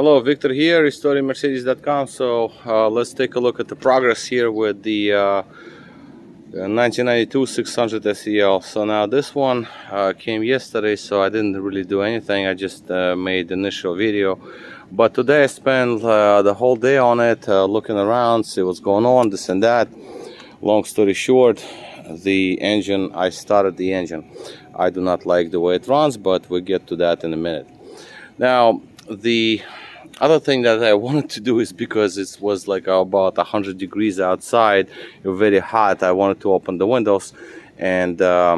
Hello, Victor here, restoringmercedes.com. So let's take a look at the progress here with the 1992 600 SEL. So now this one came yesterday, so I didn't really do anything. I just made the initial video. But today I spent the whole day on it, looking around, see what's going on, this and that. Long story short, the engine, I started the engine. I do not like the way it runs, but we'll get to that in a minute. Now, the other thing that I wanted to do is because it was like about 100 degrees outside, it was very hot, I wanted to open the windows, and I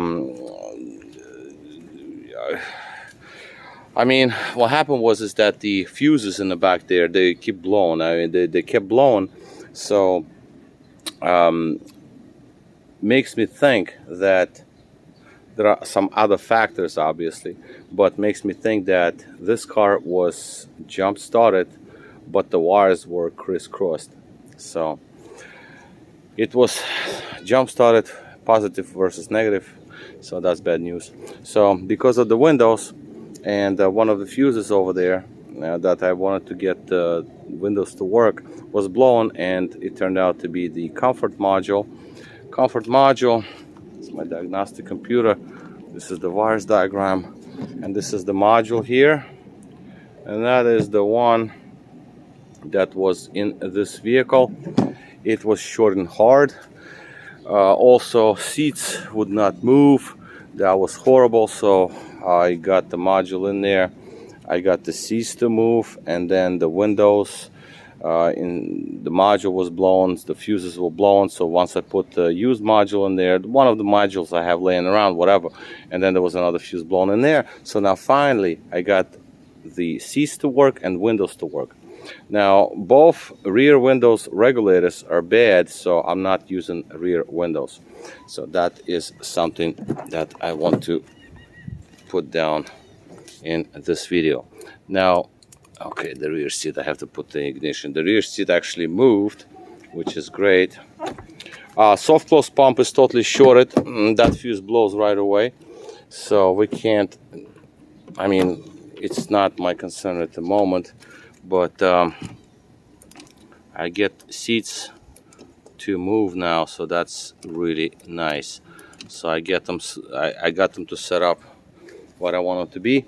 mean, what happened was that the fuses in the back there, they keep blowing. I mean, they kept blowing, so makes me think that there are some other factors, obviously, but makes me think that this car was jump started, but the wires were crisscrossed. So it was jump started, positive versus negative, so that's bad news. So because of the windows and one of the fuses over there that I wanted to get the windows to work was blown, and it turned out to be the comfort module. It's my diagnostic computer. This is the wires diagram, and this is the module here, and that is the one that was in this vehicle. It was short and hard. Also, seats would not move. That was horrible. So I got the module in there. I got the seats to move, and then the windows in the module was blown, the fuses were blown. So once I put the used module in there, one of the modules I have laying around, whatever, and then there was another fuse blown in there. So now finally I got the seats to work and windows to work. Now both rear windows regulators are bad, so I'm not using rear windows. So that is something that I want to put down in this video. Now, okay, the rear seat, I have to put the ignition. The rear seat actually moved, which is great. Soft close pump is totally shorted. That fuse blows right away. So we can't, I mean, it's not my concern at the moment, but I get seats to move now, so that's really nice. So I got them to set up what I want them to be.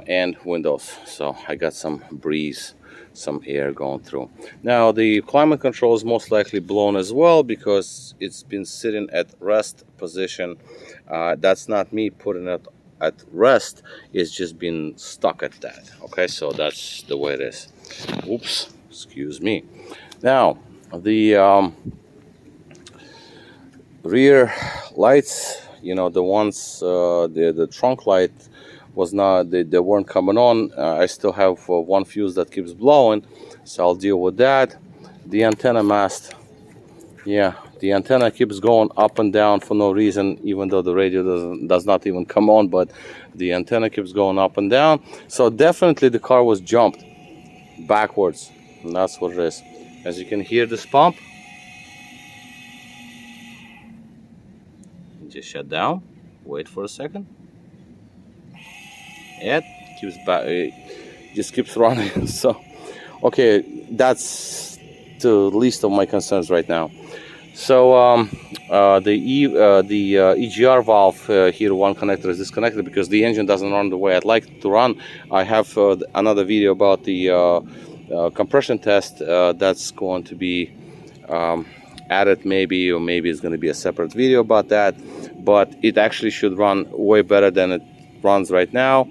And windows, so I got some breeze, some air going through. Now the climate control is most likely blown as well because it's been sitting at rest position. That's not me putting it at rest, it's just been stuck at that. Okay, so that's the way it is. Oops, excuse me. Now the rear lights, you know, the ones the trunk light was not, they weren't coming on. I still have one fuse that keeps blowing, so I'll deal with that. The antenna mast, yeah, the antenna keeps going up and down for no reason, even though the radio does not even come on, but the antenna keeps going up and down. So definitely the car was jumped backwards, and that's what it is. As you can hear this pump, just shut down, wait for a second. It keeps back, it just keeps running. So okay, that's the least of my concerns right now. So the EGR valve here, one connector is disconnected because the engine doesn't run the way I'd like it to run. I have another video about the compression test that's going to be added, maybe, or maybe it's going to be a separate video about that, but it actually should run way better than it runs right now.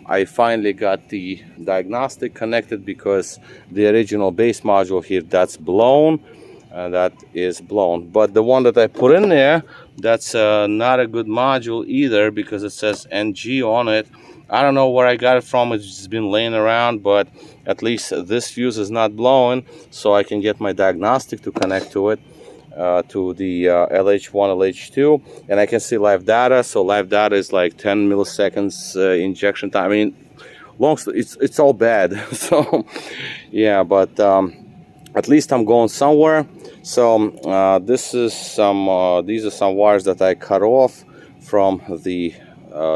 I finally got the diagnostic connected because the original base module here, that's blown, that is blown. But the one that I put in there, that's not a good module either because it says NG on it. I don't know where I got it from, it's just been laying around, but at least this fuse is not blowing, so I can get my diagnostic to connect to it. To the LH1, LH2, and I can see live data. So live data is like 10 milliseconds injection time. I mean, it's all bad. So yeah, but at least I'm going somewhere. So this is some these are some wires that I cut off from the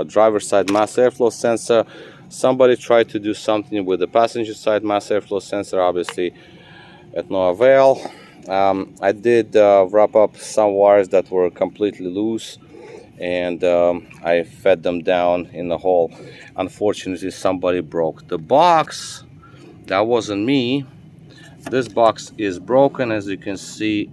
driver's side mass airflow sensor. Somebody tried to do something with the passenger side mass airflow sensor, obviously at no avail. I did wrap up some wires that were completely loose, and I fed them down in the hole. Unfortunately, somebody broke the box. That wasn't me. This box is broken, as you can see.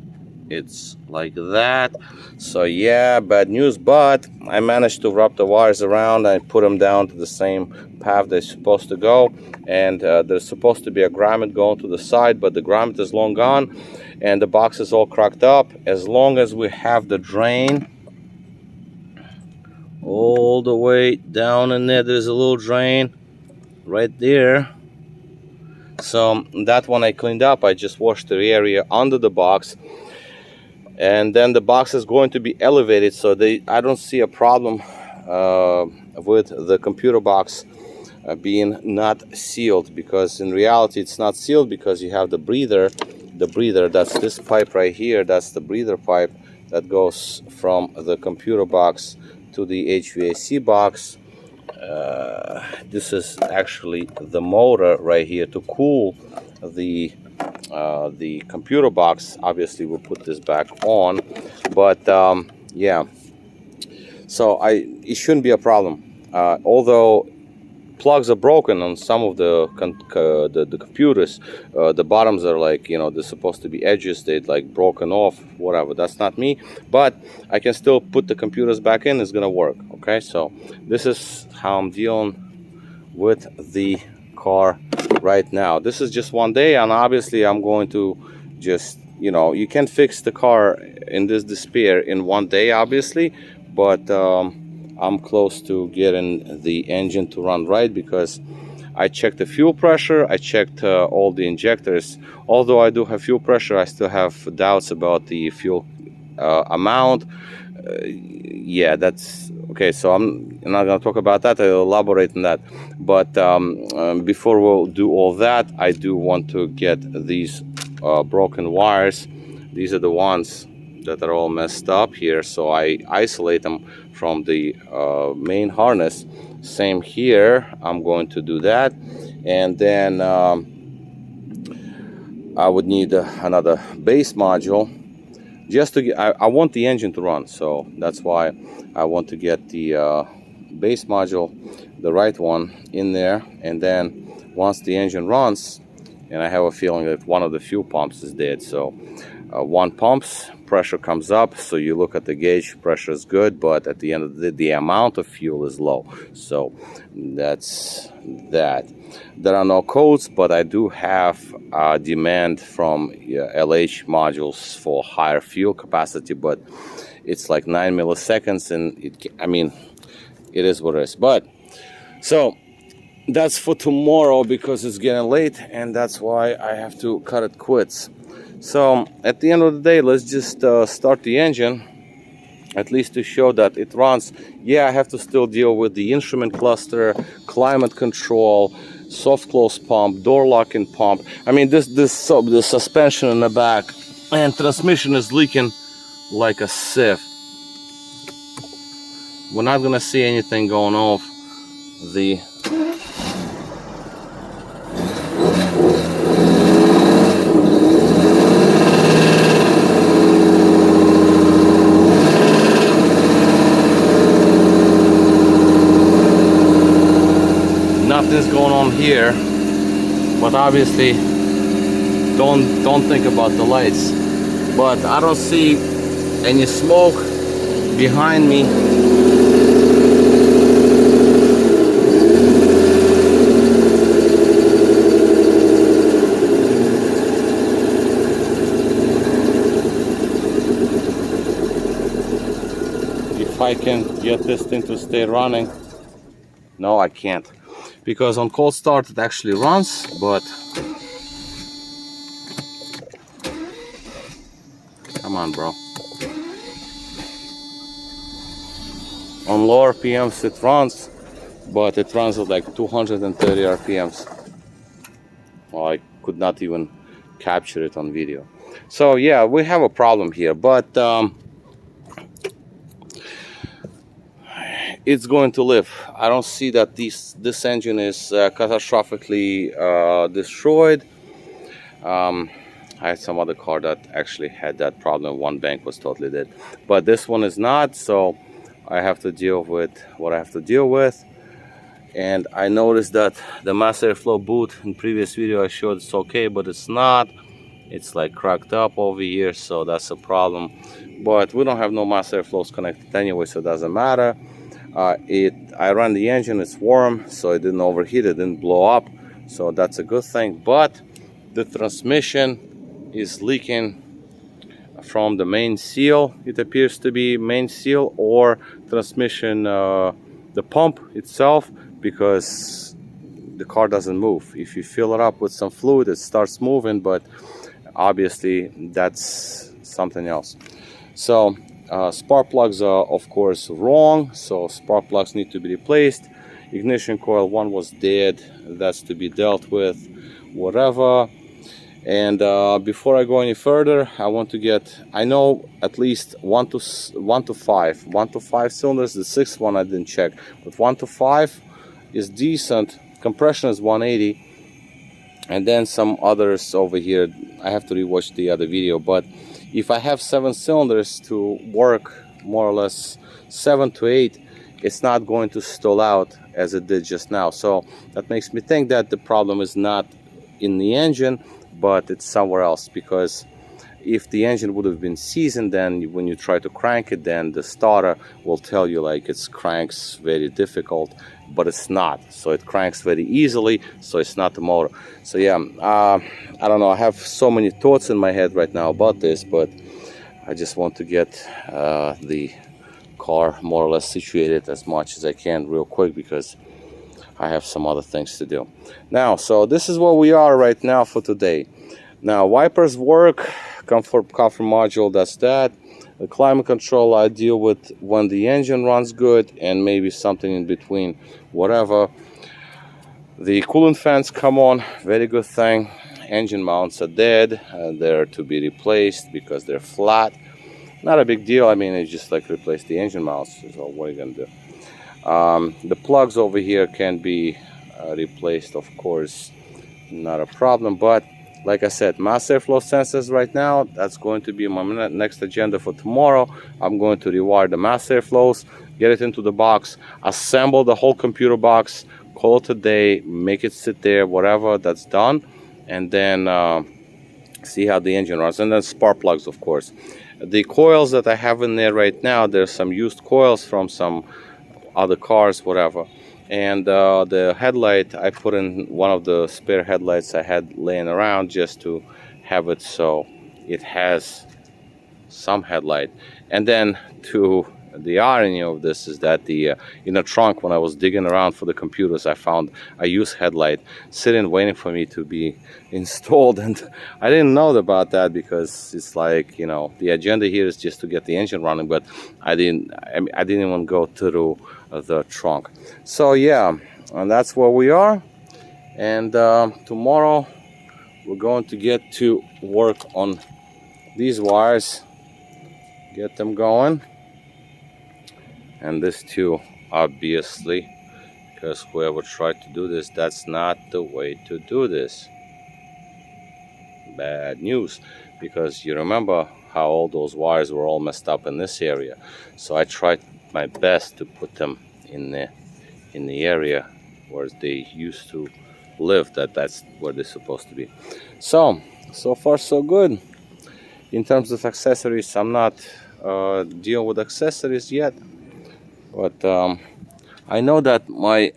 It's like that. So yeah, bad news, but I managed to wrap the wires around and put them down to the same path they're supposed to go. And there's supposed to be a grommet going to the side, but the grommet is long gone and the box is all cracked up. As long as we have the drain all the way down in there, there's a little drain right there. So that one I cleaned up. I just washed the area under the box, and then the box is going to be elevated, so I don't see a problem with the computer box being not sealed, because in reality it's not sealed, because you have the breather, that's this pipe right here. That's the breather pipe that goes from the computer box to the HVAC box. This is actually the motor right here to cool the computer box. Obviously we'll put this back on, but yeah, so it shouldn't be a problem, although plugs are broken on some of the computers. The bottoms are like, you know, they're supposed to be edges, they're like broken off, whatever. That's not me, but I can still put the computers back in. It's gonna work. Okay, so this is how I'm dealing with the car right now. This is just one day, and obviously I'm going to just, you know, you can fix the car in this despair in one day, obviously, but I'm close to getting the engine to run right, because I checked the fuel pressure, I checked all the injectors. Although I do have fuel pressure, I still have doubts about the fuel amount. Yeah, that's okay, so I'm not going to talk about that. I'll elaborate on that. But before we'll do all that, I do want to get these broken wires. These are the ones that are all messed up here, so I isolate them from the main harness. Same here, I'm going to do that. And then I would need another base module just to get, I want the engine to run, so that's why I want to get the base module, the right one, in there. And then once the engine runs, and I have a feeling that one of the fuel pumps is dead, so one pumps, pressure comes up, so you look at the gauge, pressure is good, but at the end of the day, the amount of fuel is low. So that's that. There are no codes, but I do have demand from LH modules for higher fuel capacity, but it's like 9 milliseconds, and I mean, it is what it is. But so that's for tomorrow, because it's getting late, and that's why I have to cut it quits. So at the end of the day, let's just start the engine, at least to show that it runs. Yeah, I have to still deal with the instrument cluster, climate control, soft close pump, door locking pump. I mean, the suspension in the back and transmission is leaking like a sieve. We're not gonna see anything going off the nothing's going on here, but obviously don't think about the lights. But I don't see any smoke behind me. If I can get this thing to stay running. No, I can't, because on cold start it actually runs, but come on, bro. On lower RPMs it runs, but it runs at like 230 RPMs. Well, I could not even capture it on video. So yeah, we have a problem here, but it's going to live. I don't see that this engine is catastrophically destroyed. I had some other car that actually had that problem. One bank was totally dead, but this one is not, so I have to deal with what I have to deal with. And I noticed that the mass airflow boot in previous video I showed it's okay, but it's not. It's like cracked up over here, so that's a problem. But we don't have no mass airflows connected anyway, so it doesn't matter. I ran the engine, it's warm, so it didn't overheat, it didn't blow up, so that's a good thing. But the transmission is leaking from the main seal. It appears to be main seal or transmission, the pump itself, because the car doesn't move. If you fill it up with some fluid, it starts moving, but obviously that's something else. So spark plugs are of course wrong, so spark plugs need to be replaced. Ignition coil one was dead, that's to be dealt with, whatever. And before I go any further, I want to get, I know at least 1 to 5 cylinders. The sixth one I didn't check, but 1 to 5 is decent. Compression is 180, and then some others over here. I have to rewatch the other video, but if I have 7 cylinders to work, more or less 7 to 8, it's not going to stall out as it did just now. So that makes me think that the problem is not in the engine, but it's somewhere else, because if the engine would have been seasoned, then when you try to crank it, then the starter will tell you like it's cranks very difficult, but it's not. So it cranks very easily, so it's not the motor. So yeah, I don't know, I have so many thoughts in my head right now about this, but I just want to get the car more or less situated as much as I can real quick, because I have some other things to do. Now, so this is where we are right now for today. Now, wipers work, comfort module, that's that. The climate control I deal with when the engine runs good, and maybe something in between, whatever. The coolant fans come on, very good thing. Engine mounts are dead, they're to be replaced because they're flat. Not a big deal, I mean, it's just like replace the engine mounts, so what are you gonna do? The plugs over here can be replaced, of course, not a problem. But like I said, mass airflow sensors right now, that's going to be my next agenda for tomorrow. I'm going to rewire the mass airflows, get it into the box, assemble the whole computer box, call it a day, make it sit there, whatever, that's done. And then see how the engine runs. And then spark plugs, of course. The coils that I have in there right now, there's some used coils from some other cars, whatever. And the headlight, I put in one of the spare headlights I had laying around just to have it so it has some headlight. And then to the irony of this is that the in the trunk, when I was digging around for the computers, I found a used headlight sitting waiting for me to be installed. And I didn't know about that, because it's like, you know, the agenda here is just to get the engine running, but I didn't even go through the trunk. So yeah, and that's where we are. And tomorrow we're going to get to work on these wires, get them going. And this too, obviously, because whoever tried to do this, that's not the way to do this. Bad news, because you remember how all those wires were all messed up in this area. So I tried my best to put them in the area where they used to live. That's where they're supposed to be. So far so good. In terms of accessories, I'm not dealing with accessories yet. But I know that my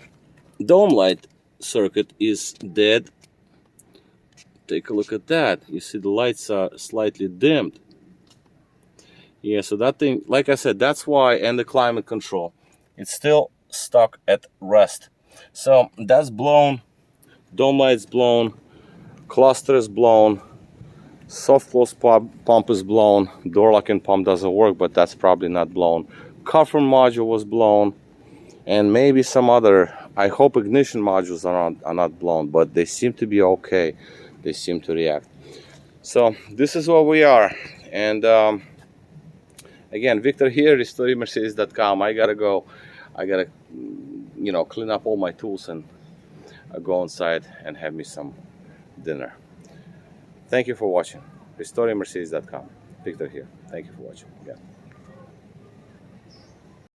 dome light circuit is dead. Take a look at that. You see the lights are slightly dimmed. Yeah, so that thing, like I said, that's why, and the climate control, it's still stuck at rest. So that's blown, dome light's blown, cluster is blown, soft close pump is blown, door locking pump doesn't work, but that's probably not blown. Cover module was blown, and maybe some other, I hope ignition modules are not blown, but they seem to be okay. They seem to react. So this is where we are. And again, Victor here, restoremercedes.com. I gotta go. I gotta, clean up all my tools and go inside and have me some dinner. Thank you for watching. RestoringMercedes.com. Victor here. Thank you for watching. Yeah.